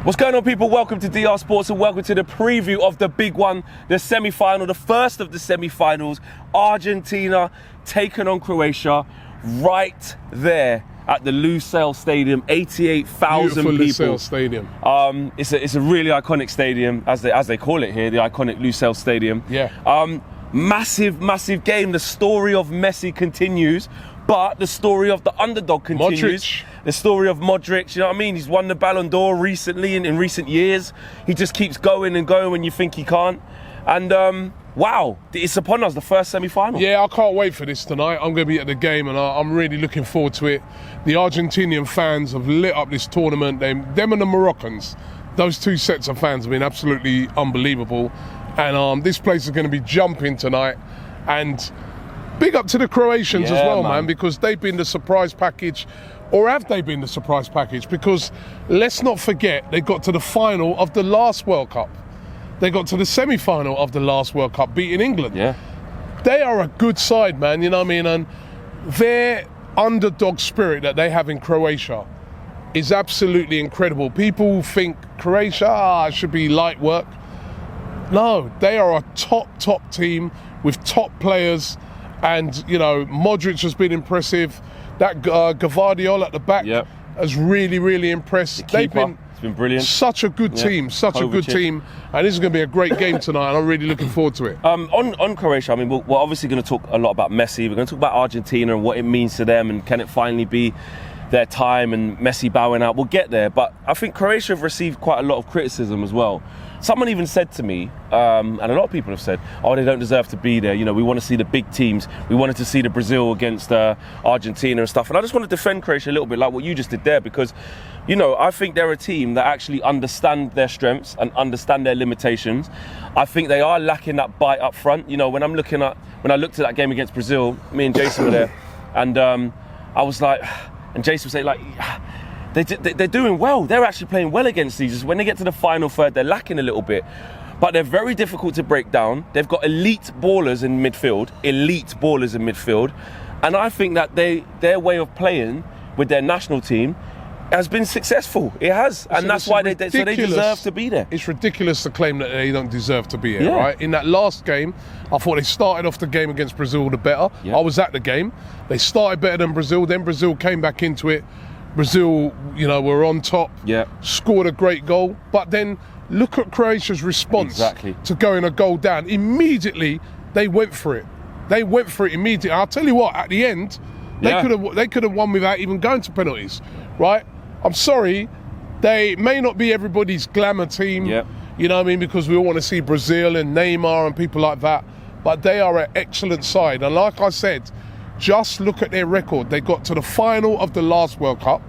What's going on, people? Welcome to DR Sports and welcome to the preview of the big one, the semi-final, the first of the semi-finals. Argentina taking on Croatia right there at the Lusail Stadium. 88,000 people. Lusail Stadium. It's a really iconic stadium, as they call it here, the iconic Lusail Stadium. Yeah. Massive game. The story of Messi continues, but the story of the underdog continues. Modric. The story of Modric, you know what I mean? He's won the Ballon d'Or recently, in recent years. He just keeps going and going when you think he can't. And wow, it's upon us, the first semi-final. Yeah, I can't wait for this tonight. I'm going to be at the game and I'm really looking forward to it. The Argentinian fans have lit up this tournament. Them and the Moroccans, those two sets of fans have been absolutely unbelievable. And this place is going to be jumping tonight. And big up to the Croatians as well, man, because they've been the surprise package. Or have they been the surprise package? Because let's not forget, they got to the final of the last World Cup. They got to the semi-final of the last World Cup, beating England. Yeah. They are a good side, man, you know what I mean? And their underdog spirit that they have in Croatia is absolutely incredible. People think Croatia should be light work. No, they are a top team with top players. And, you know, Modric has been impressive. That Gvardiol at the back has really impressed. They've been brilliant. Such a good team, a good team. And this is going to be a great game tonight, and I'm really looking forward to it. On Croatia, I mean, we're obviously going to talk a lot about Messi. We're going to talk about Argentina and what it means to them, and can it finally be their time, and Messi bowing out. We'll get there. But I think Croatia have received quite a lot of criticism as well. Someone even said to me, and a lot of people have said, oh, they don't deserve to be there. You know, we want to see the big teams. We wanted to see the Brazil against Argentina and stuff. And I just want to defend Croatia a little bit, like what you just did there, because, you know, I think they're a team that actually understand their strengths and understand their limitations. I think they are lacking that bite up front. You know, when I looked at that game against Brazil, me and Jason were there, and I was like, and Jason was saying, like, they're doing well. They're actually playing well against these. Just when they get to the final third, they're lacking a little bit. But they're very difficult to break down. They've got elite ballers in midfield. And I think that their way of playing with their national team has been successful. It has. And that's why they deserve to be there. It's ridiculous to claim that they don't deserve to be here, right? In that last game, I thought they started off the game against Brazil the better. I was at the game. They started better than Brazil. Then Brazil came back into it. Brazil, you know, were on top, scored a great goal. But then look at Croatia's response to going a goal down. Immediately, they went for it. They went for it immediately. I'll tell you what, at the end, they could have won without even going to penalties, right? I'm sorry, they may not be everybody's glamour team, you know what I mean, because we all want to see Brazil and Neymar and people like that, but they are an excellent side. And like I said, just look at their record. They got to the final of the last World Cup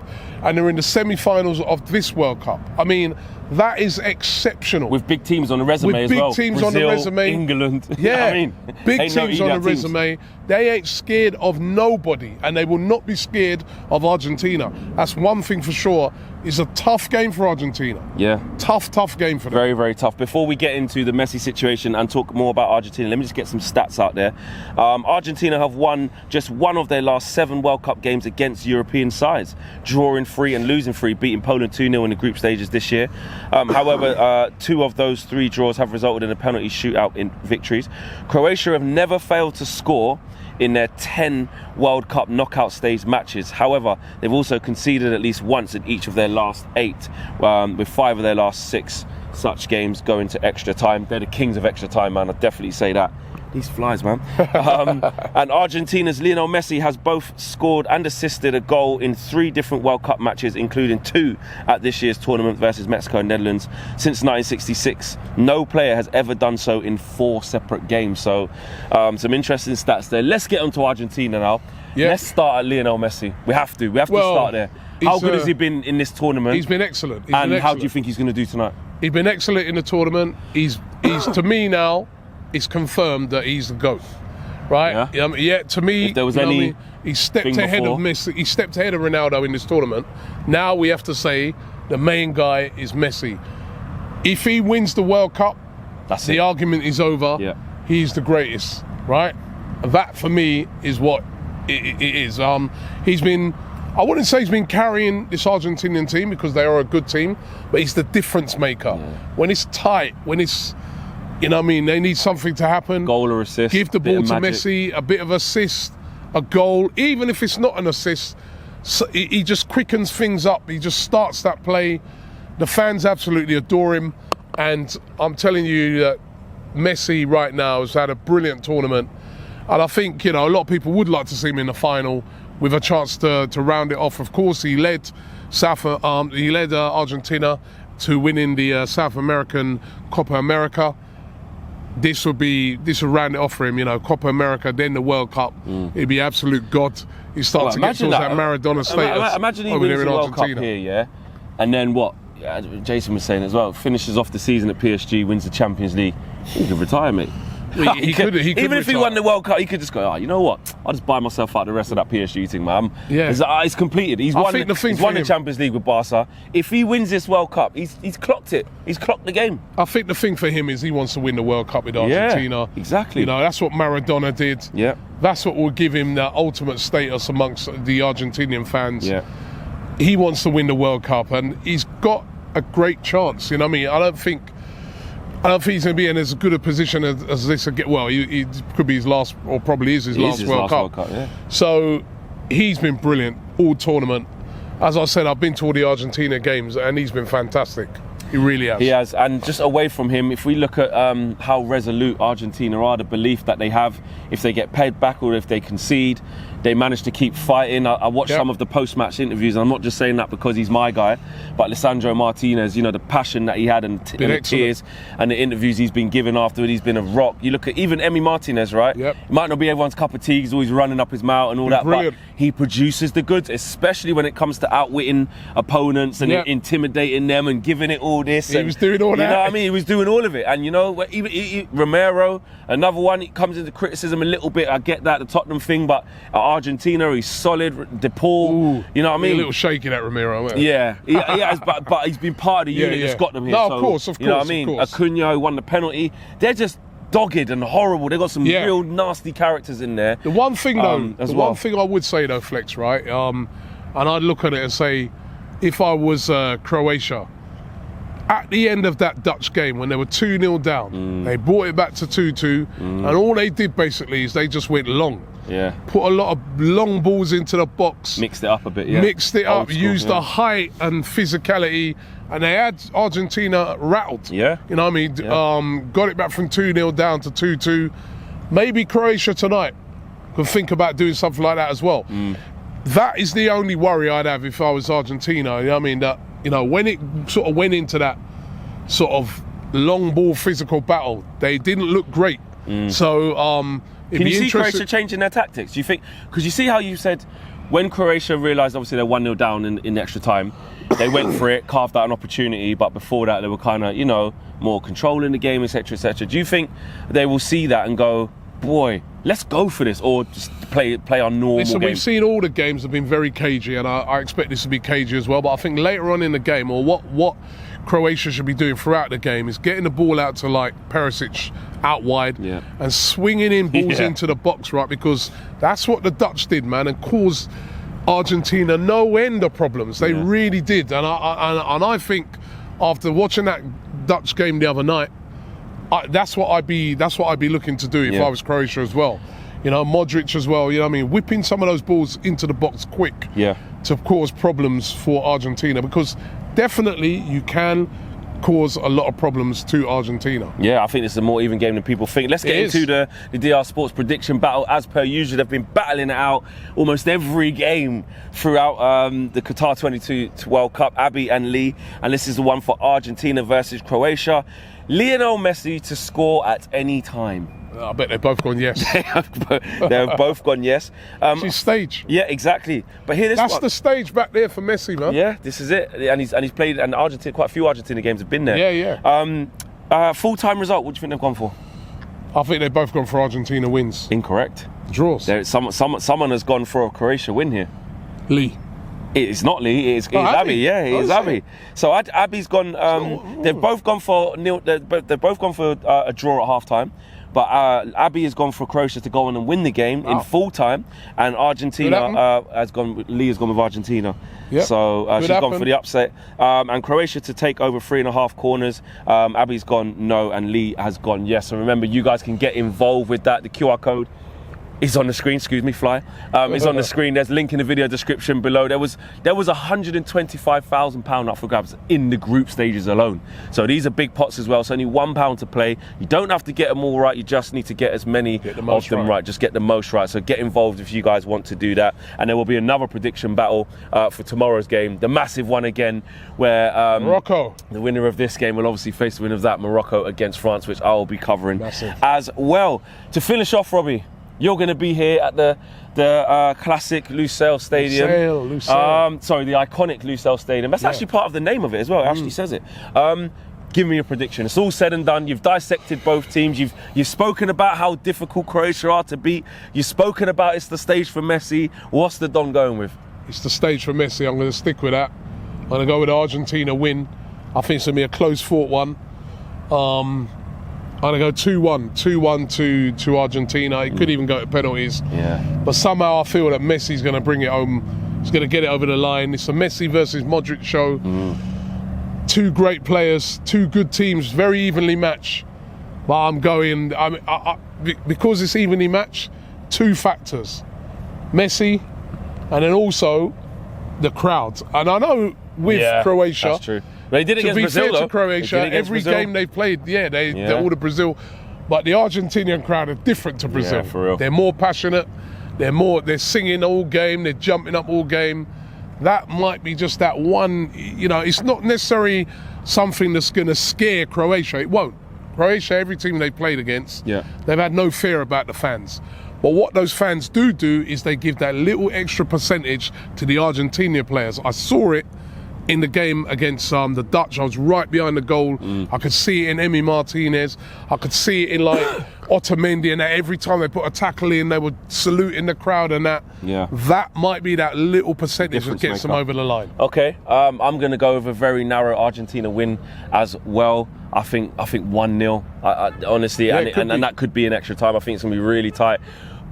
and they're in the semi-finals of this World Cup. I mean, that is exceptional. With big teams on the resume as well. With big teams Brazil, on the resume. England. Yeah, I mean, big teams on the resume. They ain't scared of nobody, and they will not be scared of Argentina. That's one thing for sure. It's a tough game for Argentina. Yeah. Tough game for them. Very tough. Before we get into the Messi situation and talk more about Argentina, let me just get some stats out there. Argentina have won just one of their last 7 World Cup games against European sides, drawing 3 and losing 3, beating Poland 2-0 in the group stages this year. However, 2 of those 3 draws have resulted in a penalty shootout in victories. Croatia have never failed to score in their 10 World Cup knockout stage matches. However, they've also conceded at least once in each of their last 8, with 5 of their last 6 such games going to extra time. They're the kings of extra time, man. I'd definitely say that. These flies, man. And Argentina's Lionel Messi has both scored and assisted a goal in 3 different World Cup matches, including 2 at this year's tournament versus Mexico and Netherlands. Since 1966, no player has ever done so in 4 separate games. So some interesting stats there. Let's get on to Argentina now. Let's start at Lionel Messi. We have to start there. How good has he been in this tournament? He's been excellent. How do you think he's going to do tonight? He's been excellent in the tournament. He's to me now, it's confirmed that he's the GOAT, right? To me, if there was any, he stepped ahead of Messi. He stepped ahead of Ronaldo in this tournament. Now we have to say the main guy is Messi. If he wins the World Cup, the argument is over. He's the greatest, right? That for me is what it is. He's been I wouldn't say he's been carrying this Argentinian team because they are a good team, but he's the difference maker. Yeah. When it's tight, when it's, you know what I mean, they need something to happen. Goal or assist. Give the ball to Messi, a bit of assist, a goal, even if it's not an assist. So he just quickens things up. He just starts that play. The fans absolutely adore him. And I'm telling you that Messi right now has had a brilliant tournament. And I think, a lot of people would like to see him in the final with a chance to round it off. Of course, he led Argentina to winning the South American Copa America. This will round it off for him, Copa America, then the World Cup. He'd be absolute god. He starts to get towards that Maradona status. Imagine he over wins there the in World Argentina. Cup here, yeah? And then what? Jason was saying as well, finishes off the season at PSG, wins the Champions League. He could retire, mate. He could even if he retire. won the World Cup, he could just go, you know what? I'll just buy myself out the rest of that PSG thing, man. Yeah. It's completed. He's won the Champions League with Barca. If he wins this World Cup, he's clocked it. He's clocked the game. I think the thing for him is he wants to win the World Cup with Argentina. Yeah, exactly. That's what Maradona did. Yeah. That's what will give him that ultimate status amongst the Argentinian fans. Yeah. He wants to win the World Cup, and he's got a great chance. I mean, I don't think he's going to be in as good a position as this. Well, he could be his last, or probably is his last World Cup. Yeah. So he's been brilliant all tournament. As I said, I've been to all the Argentina games, and he's been fantastic. He really has. He has. And just away from him, if we look at how resolute Argentina are, the belief that they have, if they get paid back or if they concede, they manage to keep fighting. I watched some of the post-match interviews, and I'm not just saying that because he's my guy, but Lisandro Martinez, the passion that he had and the tears and the interviews he's been given afterward, he's been a rock. You look at even Emi Martinez, right? Yep. It might not be everyone's cup of tea, he's always running up his mouth and all that, brilliant. But he produces the goods, especially when it comes to outwitting opponents and intimidating them and giving it all this. He was doing all that. You know what I mean? He was doing all of it. And even Romero, another one, he comes into criticism a little bit. I get that, the Tottenham thing, but at Argentina, he's solid. De Paul, you know what I mean? A little shaky, that Romero. Yeah, he has, but he's been part of the unit that's got them here. No, so, of course. You know what I mean? Acuna won the penalty. They're just dogged and horrible. They've got some real nasty characters in there. The one thing, one thing I would say, though, Flex, right? And I'd look at it and say, if I was Croatia, at the end of that Dutch game, when they were 2-0 down, they brought it back to 2-2, and all they did basically is they just went long. Yeah. Put a lot of long balls into the box. Mixed it up a bit, yeah. Mixed it up, used the height and physicality, and they had Argentina rattled. Yeah. You know what I mean? Yeah. Got it back from 2-0 down to 2-2. Maybe Croatia tonight could think about doing something like that as well. That is the only worry I'd have if I was Argentina. You know what I mean? That, when it sort of went into that sort of long ball physical battle, they didn't look great. So, can you see Croatia changing their tactics? Do you think? Because you see how you said when Croatia realised obviously they're 1-0 down in the extra time, they went for it, carved out an opportunity, but before that they were kind of, more controlling the game, etc., etc. Do you think they will see that and go, boy, let's go for this, or just play our normal game? We've seen all the games have been very cagey, and I expect this to be cagey as well, but I think later on in the game, or what Croatia should be doing throughout the game, is getting the ball out to like Perisic out wide and swinging in balls into the box, right? Because that's what the Dutch did, man, and caused Argentina no end of problems. They really did, and I think after watching that Dutch game the other night, that's what I'd be looking to do if I was Croatia as well. Modric as well. Whipping some of those balls into the box quick to cause problems for Argentina, because definitely you can cause a lot of problems to Argentina. Yeah, I think this is a more even game than people think. Let's get into the DR Sports prediction battle. As per usual, they've been battling it out almost every game throughout the Qatar 22 World Cup, Abby and Lee. And this is the one for Argentina versus Croatia. Lionel Messi to score at any time. I bet they've both gone yes. They have both gone yes. It's stage. Yeah, exactly. But here, that's the stage back there for Messi, man. Yeah, this is it. And he's played, and Argentina, quite a few Argentina games have been there. Yeah. Full-time result. What do you think they've gone for? I think they've both gone for Argentina wins. Incorrect. Draws. Someone has gone for a Croatia win here. Lee. It's not Lee. It's Abby. Yeah, it's Abby. So Abby's gone. They've both gone for nil. They've both gone for a draw at half time. But Abby has gone for Croatia to go on and win the game in full time, and Argentina has gone. Lee has gone with Argentina. Yep. So she's gone for the upset, and Croatia to take over 3.5 corners. Abby's gone no, and Lee has gone yes. So remember, you guys can get involved with that. The QR code is on the screen. Excuse me, Fly. It's on the screen. There's a link in the video description below. There was £125,000 up for grabs in the group stages alone. So these are big pots as well. It's only £1 to play. You don't have to get them all right. You just need to get as many of them right. Just get the most right. So get involved if you guys want to do that. And there will be another prediction battle for tomorrow's game, the massive one again, where Morocco, the winner of this game will obviously face the winner of that, Morocco against France, which I will be covering as well. To finish off, Robbie, you're going to be here at the classic Lusail Stadium. Lusail. Sorry, the iconic Lusail Stadium. That's actually part of the name of it as well. It actually says it. Give me a prediction. It's all said and done. You've dissected both teams. You've spoken about how difficult Croatia are to beat. You've spoken about it's the stage for Messi. What's the Don going with? It's the stage for Messi. I'm going to stick with that. I'm going to go with Argentina win. I think it's going to be a close-fought one. I'm going to go 2-1 to Argentina. It could even go to penalties. Yeah. But somehow I feel that Messi's going to bring it home. He's going to get it over the line. It's a Messi versus Modric show. Two great players, two good teams, very evenly matched. But I'm going, because it's evenly matched, two factors. Messi, and then also the crowd. And I know with Croatia, that's true. They did it against Brazil, to be fair to Croatia, every game they played, they're all the Brazil. But the Argentinian crowd are different to Brazil. Yeah, for real. They're more passionate. They're singing all game. They're jumping up all game. That might be just that one. It's not necessarily something that's going to scare Croatia. It won't. Croatia, every team they played against, they've had no fear about the fans. But what those fans do is they give that little extra percentage to the Argentinian players. I saw it in the game against the Dutch. I was right behind the goal. I could see it in Emi Martinez. I could see it in Otamendi, and that every time they put a tackle in, they were saluting the crowd and that. Yeah. That might be that little percentage that gets them over the line. Okay, I'm going to go with a very narrow Argentina win as well. I think 1-0, honestly, and that could be an extra time. I think it's going to be really tight.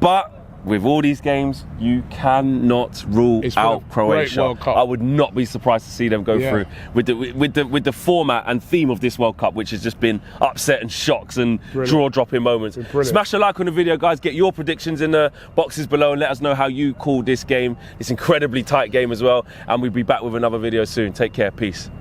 But with all these games, you cannot rule out Croatia. I would not be surprised to see them go through with the format and theme of this World Cup, which has just been upset and shocks and jaw-dropping moments. Smash a like on the video, guys. Get your predictions in the boxes below and let us know how you call this game. This incredibly tight game as well. And we'll be back with another video soon. Take care. Peace.